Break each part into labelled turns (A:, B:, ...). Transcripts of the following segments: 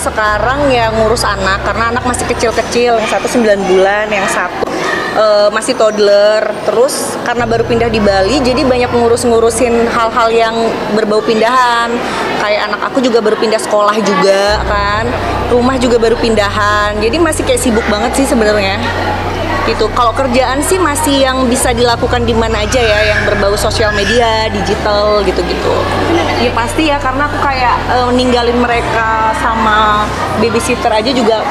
A: Sekarang ya ngurus anak, karena anak masih kecil-kecil, yang satu 9 bulan, yang satu masih toddler. Terus karena baru pindah di Bali, jadi banyak ngurus-ngurusin hal-hal yang berbau pindahan. Kayak anak aku juga baru pindah sekolah juga kan, rumah juga baru pindahan, jadi masih kayak sibuk banget sih sebenarnya. Gitu. Kalau kerjaan sih masih yang bisa dilakukan di mana aja ya, yang berbau sosial media, digital gitu-gitu. Ya pasti ya, karena aku kayak ninggalin mereka sama babysitter aja juga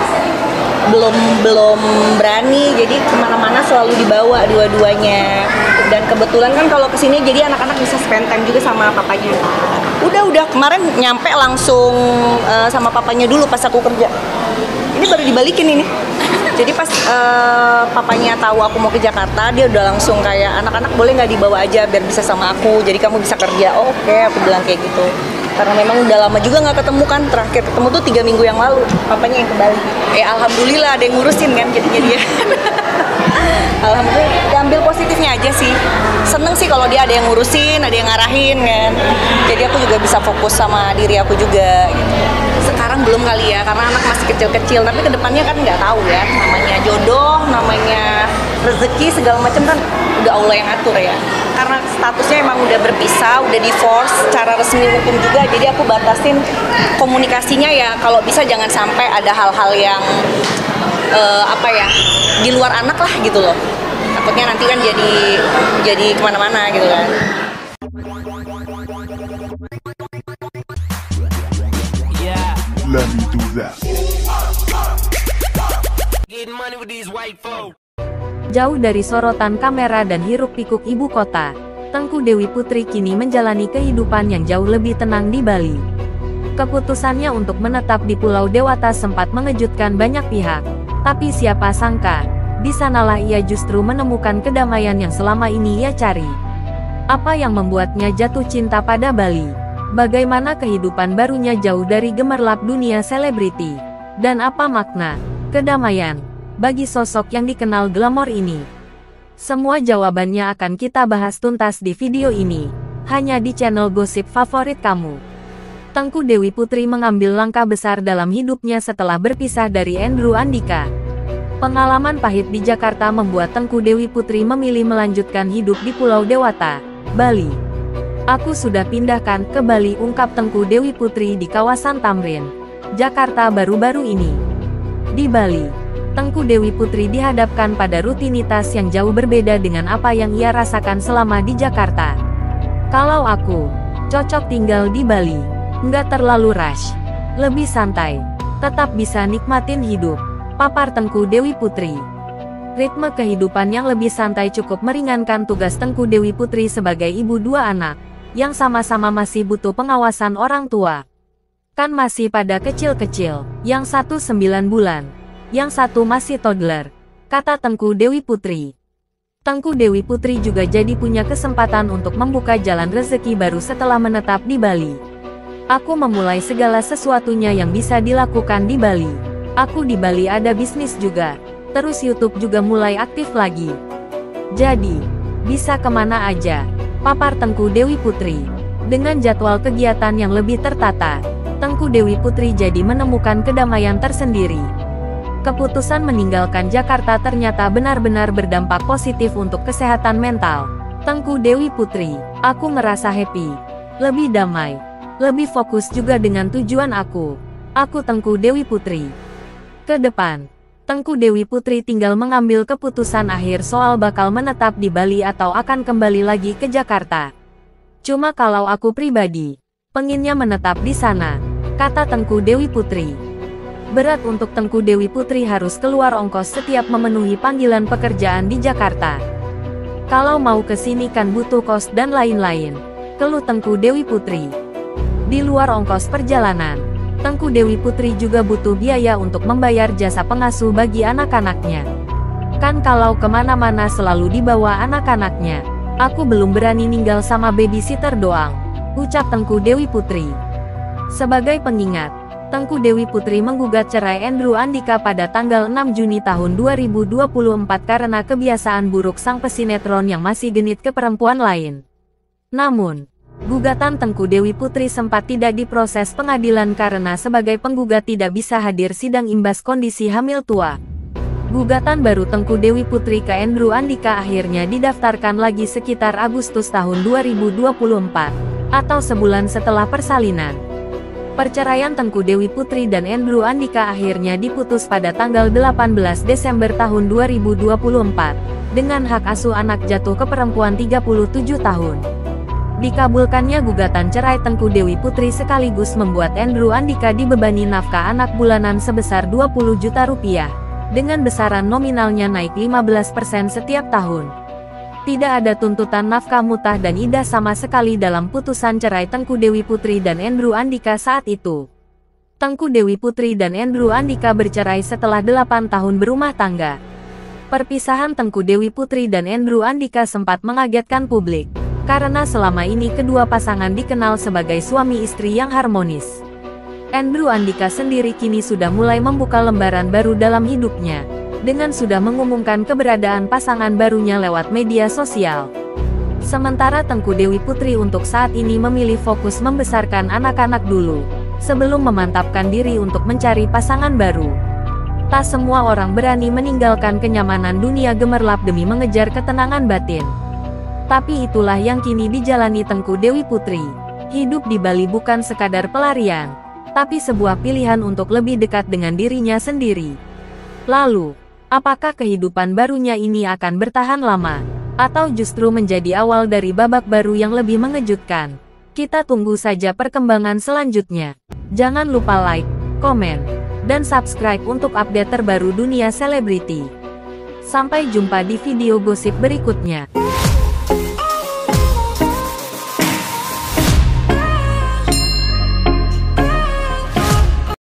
A: belum berani, jadi kemana-mana selalu dibawa dua-duanya. Dan kebetulan kan kalau kesini jadi anak-anak bisa spend time juga sama papanya. Udah kemarin nyampe langsung sama papanya dulu pas aku kerja. Ini baru dibalikin ini. Jadi pas papanya tahu aku mau ke Jakarta, dia udah langsung kayak, anak-anak boleh nggak dibawa aja biar bisa sama aku, jadi kamu bisa kerja. Oh, oke, aku bilang kayak gitu. Karena memang udah lama juga nggak ketemu kan, terakhir ketemu tuh 3 minggu yang lalu, papanya yang ke Bali. Alhamdulillah ada yang ngurusin kan jadinya dia. Alhamdulillah, ambil positifnya aja sih. Seneng sih kalau dia ada yang ngurusin, ada yang ngarahin kan. Jadi aku juga bisa fokus sama diri aku juga gitu. Sekarang belum kali ya, karena anak masih kecil-kecil, tapi kedepannya kan nggak tahu ya, namanya jodoh, namanya rezeki, segala macam kan udah Allah yang atur ya. Karena statusnya emang udah berpisah, udah divorce secara resmi hukum juga, jadi aku batasin komunikasinya ya, kalau bisa jangan sampai ada hal-hal yang di luar anak lah gitu loh. Takutnya nanti kan jadi kemana-mana gitu kan.
B: Let me do that.
C: Jauh dari sorotan kamera dan hiruk-pikuk ibu kota, Tengku Dewi Putri kini menjalani kehidupan yang jauh lebih tenang di Bali. Keputusannya untuk menetap di Pulau Dewata sempat mengejutkan banyak pihak, tapi siapa sangka, di sanalah ia justru menemukan kedamaian yang selama ini ia cari. Apa yang membuatnya jatuh cinta pada Bali? Bagaimana kehidupan barunya jauh dari gemerlap dunia selebriti? Dan apa makna kedamaian bagi sosok yang dikenal glamor ini? Semua jawabannya akan kita bahas tuntas di video ini, hanya di channel gosip favorit kamu. Tengku Dewi Putri mengambil langkah besar dalam hidupnya setelah berpisah dari Andrew Andika. Pengalaman pahit di Jakarta membuat Tengku Dewi Putri memilih melanjutkan hidup di Pulau Dewata, Bali. Aku sudah pindahkan ke Bali, ungkap Tengku Dewi Putri di kawasan Tamrin, Jakarta baru-baru ini. Di Bali, Tengku Dewi Putri dihadapkan pada rutinitas yang jauh berbeda dengan apa yang ia rasakan selama di Jakarta. Kalau aku cocok tinggal di Bali, nggak terlalu rush, lebih santai, tetap bisa nikmatin hidup, papar Tengku Dewi Putri. Ritme kehidupan yang lebih santai cukup meringankan tugas Tengku Dewi Putri sebagai ibu 2 anak, yang sama-sama masih butuh pengawasan orang tua. Kan masih pada kecil-kecil, yang satu 9 bulan, yang satu masih toddler, kata Tengku Dewi Putri. Tengku Dewi Putri juga jadi punya kesempatan untuk membuka jalan rezeki baru setelah menetap di Bali. Aku memulai segala sesuatunya yang bisa dilakukan di Bali. Aku di Bali ada bisnis juga, terus YouTube juga mulai aktif lagi. Jadi, bisa kemana aja, papar Tengku Dewi Putri. Dengan jadwal kegiatan yang lebih tertata, Tengku Dewi Putri jadi menemukan kedamaian tersendiri. Keputusan meninggalkan Jakarta ternyata benar-benar berdampak positif untuk kesehatan mental Tengku Dewi Putri. Aku merasa happy, lebih damai, lebih fokus juga dengan tujuan aku. Aku Tengku Dewi Putri. Ke depan, Tengku Dewi Putri tinggal mengambil keputusan akhir soal bakal menetap di Bali atau akan kembali lagi ke Jakarta. Cuma kalau aku pribadi, pengennya menetap di sana, kata Tengku Dewi Putri. Berat untuk Tengku Dewi Putri harus keluar ongkos setiap memenuhi panggilan pekerjaan di Jakarta. Kalau mau ke sini kan butuh kos dan lain-lain, keluh Tengku Dewi Putri. Di luar ongkos perjalanan, Tengku Dewi Putri juga butuh biaya untuk membayar jasa pengasuh bagi anak-anaknya. Kan kalau kemana-mana selalu dibawa anak-anaknya, aku belum berani ninggal sama babysitter doang, ucap Tengku Dewi Putri. Sebagai pengingat, Tengku Dewi Putri menggugat cerai Andrew Andika pada tanggal 6 Juni tahun 2024 karena kebiasaan buruk sang pesinetron yang masih genit ke perempuan lain. Namun, Gugatan Tengku Dewi Putri sempat tidak diproses pengadilan karena sebagai penggugat tidak bisa hadir sidang imbas kondisi hamil tua. Gugatan baru Tengku Dewi Putri ke Andrew Andika akhirnya didaftarkan lagi sekitar Agustus tahun 2024, atau sebulan setelah persalinan. Perceraian Tengku Dewi Putri dan Andrew Andika akhirnya diputus pada tanggal 18 Desember tahun 2024, dengan hak asuh anak jatuh ke perempuan 37 tahun. Dikabulkannya gugatan cerai Tengku Dewi Putri sekaligus membuat Andrew Andika dibebani nafkah anak bulanan sebesar 20 juta rupiah, dengan besaran nominalnya naik 15% setiap tahun. Tidak ada tuntutan nafkah mutah dan idah sama sekali dalam putusan cerai Tengku Dewi Putri dan Andrew Andika saat itu. Tengku Dewi Putri dan Andrew Andika bercerai setelah 8 tahun berumah tangga. Perpisahan Tengku Dewi Putri dan Andrew Andika sempat mengagetkan publik, karena selama ini kedua pasangan dikenal sebagai suami istri yang harmonis. Andrew Andika sendiri kini sudah mulai membuka lembaran baru dalam hidupnya, dengan sudah mengumumkan keberadaan pasangan barunya lewat media sosial. Sementara Tengku Dewi Putri untuk saat ini memilih fokus membesarkan anak-anak dulu, sebelum memantapkan diri untuk mencari pasangan baru. Tak semua orang berani meninggalkan kenyamanan dunia gemerlap demi mengejar ketenangan batin. Tapi itulah yang kini dijalani Tengku Dewi Putri. Hidup di Bali bukan sekadar pelarian, tapi sebuah pilihan untuk lebih dekat dengan dirinya sendiri. Lalu, apakah kehidupan barunya ini akan bertahan lama, atau justru menjadi awal dari babak baru yang lebih mengejutkan? Kita tunggu saja perkembangan selanjutnya. Jangan lupa like, komen, dan subscribe untuk update terbaru dunia selebriti. Sampai jumpa di video gosip berikutnya.